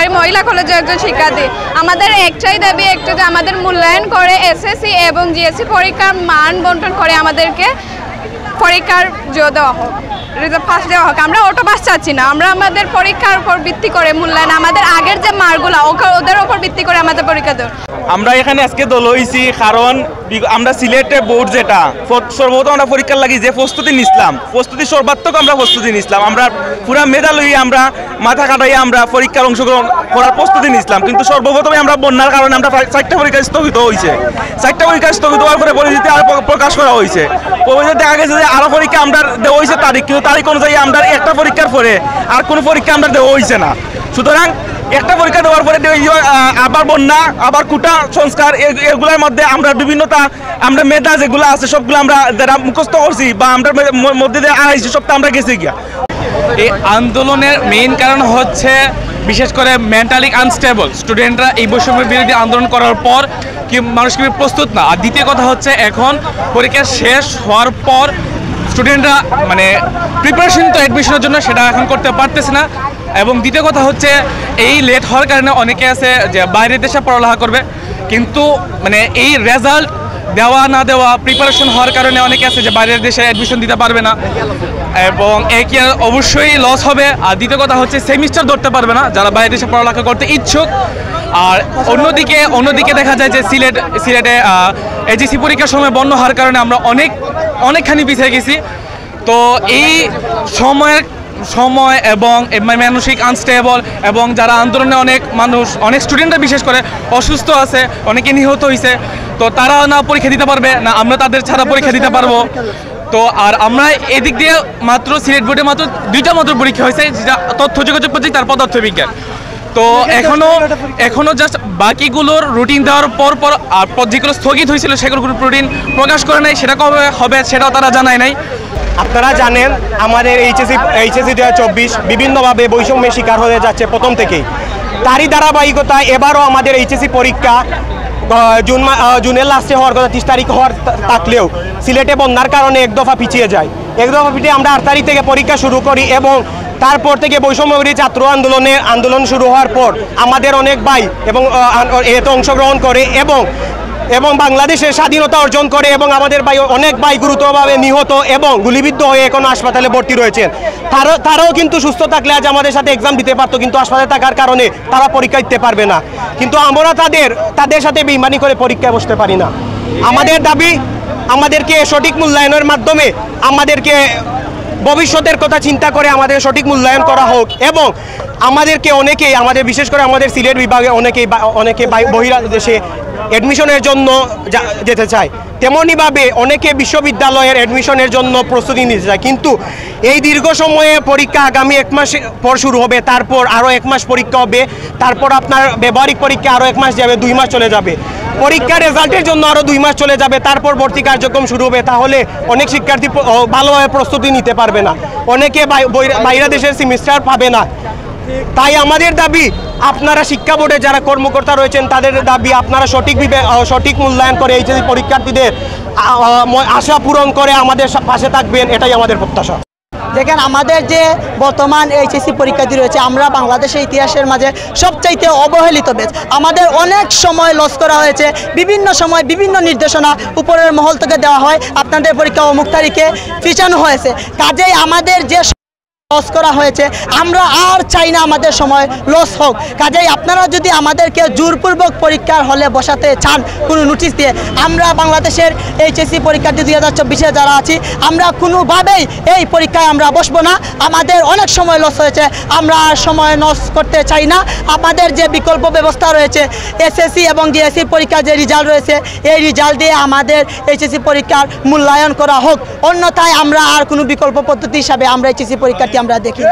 সরকারি মহিলা কলেজের একজন শিক্ষার্থী। আমাদের একটাই দাবি, একটা যে আমাদের মূল্যায়ন করে এসএসসি এবং জিএসসি পরীক্ষার মান বন্টন করে আমাদেরকে পরীক্ষার দেওয়া হোক, রেজাল্ট পাস দেওয়া হোক। আমরা অটো পাস চাচ্ছি না, আমরা আমাদের পরীক্ষার উপর ভিত্তি করে মূল্যায়ন, আমাদের আগের যে মার্কগুলো ওদের উপর ভিত্তি করে আমাদের পরীক্ষা দেওয়া। আমরা এখানে আজকে দল হয়েছি কারণ আমরা সিলেটে বোর্ড যেটা সর্বপ্রথম আমরা পরীক্ষার লাগি যে প্রস্তুতি নিছিলাম, প্রস্তুতি সর্বাত্মক আমরা প্রস্তুতি নিছিলাম, আমরা পুরা মেধা লইয়ে আমরা মাথা কাটাইয়া আমরা পরীক্ষার অংশগ্রহণ করার প্রস্তুতি নিছিলাম। কিন্তু সর্বপ্রথমে আমরা বন্যার কারণে আমরা 4টা পরীক্ষা স্থগিত হয়েছে। 4টা পরীক্ষা স্থগিত হওয়ার পরে পরিস্থিতি আরো প্রকাশ করা হয়েছে। দেখা গেছে যে আরো পরীক্ষা আমরা দেওয়া হয়েছে তারিখ, কিন্তু তারিখ অনুযায়ী আমরা একটা পরীক্ষার পরে আর কোনো পরীক্ষা আমরা দেওয়া হয়েছে না। সুতরাং একটা পরীক্ষা দেওয়ার পরে আবার বন্যা, আবার কোটা সংস্কার, এগুলোর মধ্যে আমরা বিভিন্নতা, আমরা মেধা যেগুলো আছে সবগুলো আমরা যারা মুখস্থ করছি বা আমরা মধ্যে দিয়ে আড়াইছি সবটা আমরা গেছি গিয়া। এই আন্দোলনের মেইন কারণ হচ্ছে বিশেষ করে মেন্টালি আনস্টেবল স্টুডেন্টরা এই বৈষম্য বিরোধী আন্দোলন করার পর কি মানুষ কি প্রস্তুত না। আর দ্বিতীয় কথা হচ্ছে এখন পরীক্ষা শেষ হওয়ার পর স্টুডেন্টরা মানে প্রিপারেশন তো অ্যাডমিশনের জন্য সেটা এখন করতে পারতেছে না। এবং দ্বিতীয় কথা হচ্ছে এই লেট হওয়ার কারণে অনেকে আছে যে বাইরের দেশে পড়ালেখা করবে, কিন্তু মানে এই রেজাল্ট দেওয়া না দেওয়া প্রিপারেশন হওয়ার কারণে অনেকে আছে যে বাইরের দেশে অ্যাডমিশন দিতে পারবে না এবং একে অবশ্যই লস হবে। আর দ্বিতীয় কথা হচ্ছে সেমিস্টার ধরতে পারবে না যারা বাইরের দেশে পড়ালেখা করতে ইচ্ছুক। আর অন্যদিকে দেখা যায় যে সিলেটে এইচএসসি পরীক্ষার সময় বন্যা হওয়ার কারণে আমরা অনেকখানি পিছিয়ে গেছি। তো এই সময় এবং মানসিক আনস্টেবল এবং যারা আন্দোলনে অনেক স্টুডেন্টরা বিশেষ করে অসুস্থ আছে, অনেকে নিহত হয়েছে, তো তারা না পরীক্ষা দিতে পারবে না আমরা তাদের ছাড়া পরীক্ষা দিতে পারবো। তো আর আমরা এদিক দিয়ে মাত্র সিলেট বোর্ডে মাত্র 2টা মাত্র পরীক্ষা হয়েছে, যেটা তথ্য যোগাযোগ প্রযুক্তি তার পদার্থবিজ্ঞান। তো এখনো জাস্ট বাকিগুলোর রুটিন দেওয়ার পর আর যেগুলো স্থগিত হয়েছিল সেগুলো রুটিন প্রকাশ করে নাই, সেটা কবে হবে সেটাও তারা জানায় নাই। আপনারা জানেন আমাদের এইচএসসি 2024 বিভিন্নভাবে বৈষম্যের শিকার হয়ে যাচ্ছে প্রথম থেকেই। তারই ধারাবাহিকতায় এবারও আমাদের এইচএসসি পরীক্ষা জুনের লাস্টে হওয়ার কথা, 30 তারিখ হওয়ার থাকলেও সিলেটে বন্যার কারণে এক দফা পিছিয়ে যায়। এক দফা পিছিয়ে আমরা 8 তারিখ থেকে পরীক্ষা শুরু করি এবং তারপর থেকে বৈষম্যবিরোধী ছাত্র আন্দোলন শুরু হওয়ার পর আমাদের অনেক ভাই এবং এতে অংশগ্রহণ করে এবং বাংলাদেশের স্বাধীনতা অর্জন করে এবং আমাদের অনেক ভাই গুরুতরভাবে নিহত এবং গুলিবিদ্ধ হয়ে এখন হাসপাতালে ভর্তি রয়েছেন। তারাও কিন্তু সুস্থ থাকলে আজ আমাদের সাথে এক্সাম দিতে পারতো, কিন্তু হাসপাতালে থাকার কারণে তারা পরীক্ষা দিতে পারবে না। কিন্তু আমরা তাদের সাথে বেইমানি করে পরীক্ষায় বসতে পারি না। আমাদের দাবি আমাদেরকে সঠিক মূল্যায়নের মাধ্যমে আমাদেরকে ভবিষ্যতের কথা চিন্তা করে আমাদের সঠিক মূল্যায়ন করা হোক এবং আমাদেরকে আমাদের বিশেষ করে আমাদের সিলেট বিভাগে অনেকে বহির্দেশে অ্যাডমিশনের জন্য যেতে চায়, তেমনইভাবে অনেকে বিশ্ববিদ্যালয়ের অ্যাডমিশনের জন্য প্রস্তুতি নিতে চায়। কিন্তু এই দীর্ঘ সময়ে পরীক্ষা আগামী 1 মাস পর শুরু হবে, তারপর আরও 1 মাস পরীক্ষা হবে, তারপর আপনার ব্যবহারিক পরীক্ষা আরও 1 মাস যাবে, 2 মাস চলে যাবে, পরীক্ষার রেজাল্টের জন্য আরও 2 মাস চলে যাবে, তারপর ভর্তি কার্যক্রম শুরু হবে। তাহলে অনেক শিক্ষার্থী ভালোভাবে প্রস্তুতি নিতে পারবে না, অনেকে বাইরে দেশের সেমিস্টার পাবে না। তাই আমাদের দাবি আপনারা শিক্ষা বোর্ডে যারা কর্মকর্তা রয়েছেন তাদের দাবি আপনারা সঠিক মূল্যায়ন করে এইচএসসি পরীক্ষার্থীদের আশা পূরণ করে আমাদের পাশে থাকবেন, এটাই আমাদের প্রত্যাশা। দেখেন আমাদের যে বর্তমান এইচএসসি পরীক্ষার্থী রয়েছে, আমরা বাংলাদেশের ইতিহাসের মাঝে সবচাইতে অবহেলিত ব্যাচ। আমাদের অনেক সময় লস করা হয়েছে, বিভিন্ন সময় বিভিন্ন নির্দেশনা উপরের মহল থেকে দেওয়া হয়, আপনাদের পরীক্ষা অমুক তারিখে পিছানো হয়েছে। কাজেই আমাদের যে লস করা হয়েছে আমরা আর চাই না আমাদের সময় লস হোক। কাজেই আপনারা যদি আমাদেরকে জোরপূর্বক পরীক্ষার হলে বসাতে চান কোনো নোটিশ দিয়ে, আমরা বাংলাদেশের এইচএসসি পরীক্ষার্থী 2024-এ যারা আছি আমরা কোনোভাবেই এই পরীক্ষায় আমরা বসবো না। আমাদের অনেক সময় লস হয়েছে, আমরা আর সময় নষ্ট করতে চাই না। আমাদের যে বিকল্প ব্যবস্থা রয়েছে এসএসসি এবং জিএসসি পরীক্ষার যে রেজাল্ট রয়েছে, এই রেজাল্ট দিয়ে আমাদের এইচএসসি পরীক্ষার মূল্যায়ন করা হোক, অন্যথায় আমরা আর কোনো বিকল্প পদ্ধতি হিসাবে আমরা এইচএসসি পরীক্ষার্থী আমরা দেখি।